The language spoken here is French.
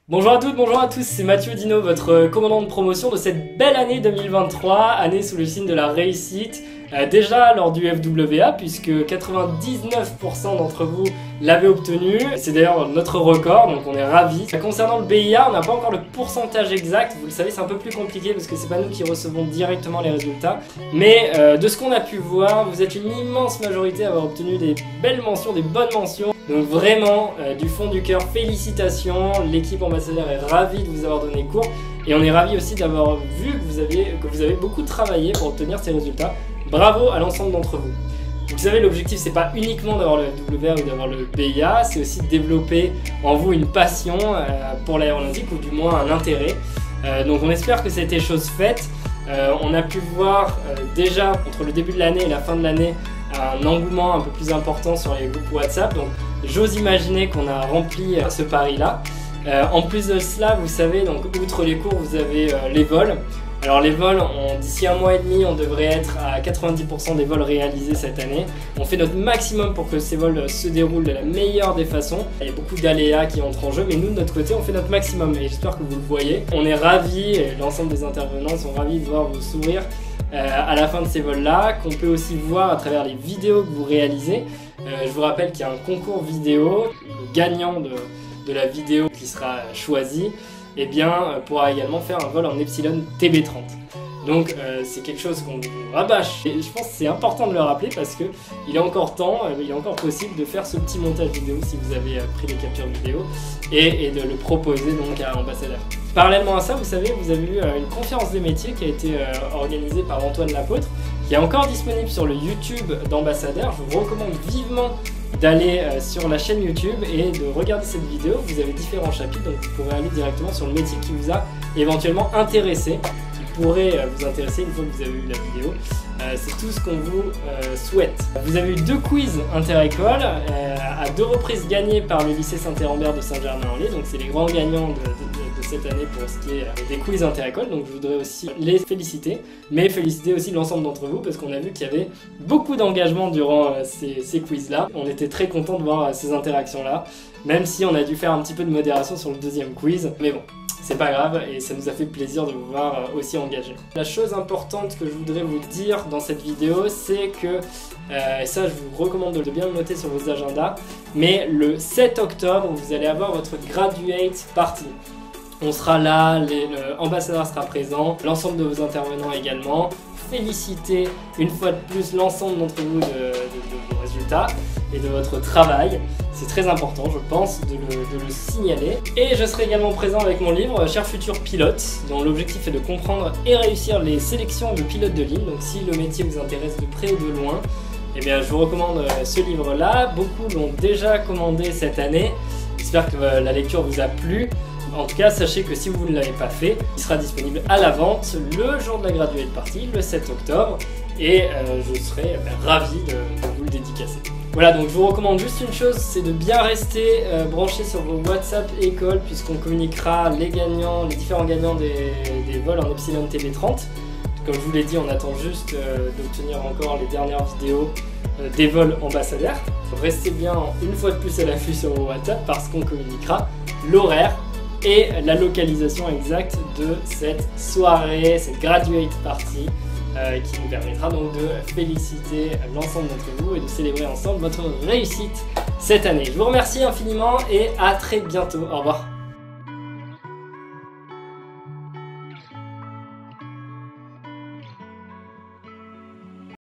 Bonjour à toutes, bonjour à tous, c'est Mathieu Dino, votre commandant de promotion de cette belle année 2023, année sous le signe de la réussite. Déjà lors du FWA, puisque 99% d'entre vous l'avaient obtenu, c'est d'ailleurs notre record, donc on est ravis. Concernant le BIA, on n'a pas encore le pourcentage exact, vous le savez c'est un peu plus compliqué parce que c'est pas nous qui recevons directement les résultats, mais de ce qu'on a pu voir, vous êtes une immense majorité à avoir obtenu des belles mentions, des bonnes mentions. Donc vraiment, du fond du cœur, félicitations, l'équipe ambassadeur est ravie de vous avoir donné cours et on est ravis aussi d'avoir vu que vous avez beaucoup travaillé pour obtenir ces résultats. Bravo à l'ensemble d'entre vous. Vous savez, l'objectif c'est pas uniquement d'avoir le FWA ou d'avoir le BIA, c'est aussi de développer en vous une passion pour l'aéronautique ou du moins un intérêt. Donc on espère que ça a été chose faite. On a pu voir déjà entre le début de l'année et la fin de l'année un engouement un peu plus important sur les groupes WhatsApp. Donc j'ose imaginer qu'on a rempli ce pari-là. En plus de cela, vous savez, donc outre les cours, vous avez les vols. Alors les vols, d'ici un mois et demi, on devrait être à 90% des vols réalisés cette année. On fait notre maximum pour que ces vols se déroulent de la meilleure des façons. Il y a beaucoup d'aléas qui entrent en jeu, mais nous de notre côté, on fait notre maximum et j'espère que vous le voyez. On est ravis, et l'ensemble des intervenants sont ravis de voir vos sourires à la fin de ces vols-là, qu'on peut aussi voir à travers les vidéos que vous réalisez. Je vous rappelle qu'il y a un concours vidéo, le gagnant de la vidéo qui sera choisi, eh bien, pourra également faire un vol en Epsilon TB30. Donc c'est quelque chose qu'on vous rabâche et je pense que c'est important de le rappeler parce que il est encore temps, il est encore possible de faire ce petit montage vidéo si vous avez pris les captures vidéo et de le proposer donc à l'ambassadeur. Parallèlement à ça, vous savez, vous avez eu une conférence des métiers qui a été organisée par Antoine Lapôtre, qui est encore disponible sur le YouTube d'ambassadeur. Je vous recommande vivement d'aller sur la chaîne YouTube et de regarder cette vidéo. Vous avez différents chapitres, donc vous pourrez aller directement sur le métier qui vous a éventuellement intéressé, qui pourrait vous intéresser une fois que vous avez vu la vidéo. C'est tout ce qu'on vous souhaite. Vous avez eu 2 quiz inter-école, à 2 reprises gagnés par le lycée Saint-Hérambert de Saint-Germain-en-Laye, donc c'est les grands gagnants de cette année pour ce qui est des quiz inter-école, donc je voudrais aussi les féliciter, mais féliciter aussi l'ensemble d'entre vous parce qu'on a vu qu'il y avait beaucoup d'engagement durant ces quiz-là. On était très contents de voir ces interactions-là, même si on a dû faire un petit peu de modération sur le 2e quiz, mais bon. C'est pas grave et ça nous a fait plaisir de vous voir aussi engagés. La chose importante que je voudrais vous dire dans cette vidéo, c'est que, et ça je vous recommande de bien le noter sur vos agendas, mais le 7 octobre, vous allez avoir votre graduate party. On sera là, l'ambassadeur sera présent, l'ensemble de vos intervenants également. Féliciter une fois de plus l'ensemble d'entre vous de vos résultats et de votre travail. C'est très important, je pense, de le signaler. Et je serai également présent avec mon livre « Chers futurs pilotes », dont l'objectif est de comprendre et réussir les sélections de pilotes de ligne. Donc si le métier vous intéresse de près ou de loin, eh bien, je vous recommande ce livre-là. Beaucoup l'ont déjà commandé cette année. J'espère que la lecture vous a plu. En tout cas, sachez que si vous ne l'avez pas fait, il sera disponible à la vente le jour de la graduate party, le 7 octobre, et je serai ravi de vous le dédicacer. Voilà, donc je vous recommande juste une chose, c'est de bien rester branché sur vos WhatsApp école, puisqu'on communiquera les différents gagnants des vols en Epsilon TB30. Comme je vous l'ai dit, on attend juste d'obtenir encore les dernières vidéos des vols ambassadeurs. Restez bien une fois de plus à l'affût sur vos WhatsApp parce qu'on communiquera l'horaire et la localisation exacte de cette soirée, cette graduate party qui nous permettra donc de féliciter l'ensemble d'entre vous et de célébrer ensemble votre réussite cette année. Je vous remercie infiniment et à très bientôt. Au revoir.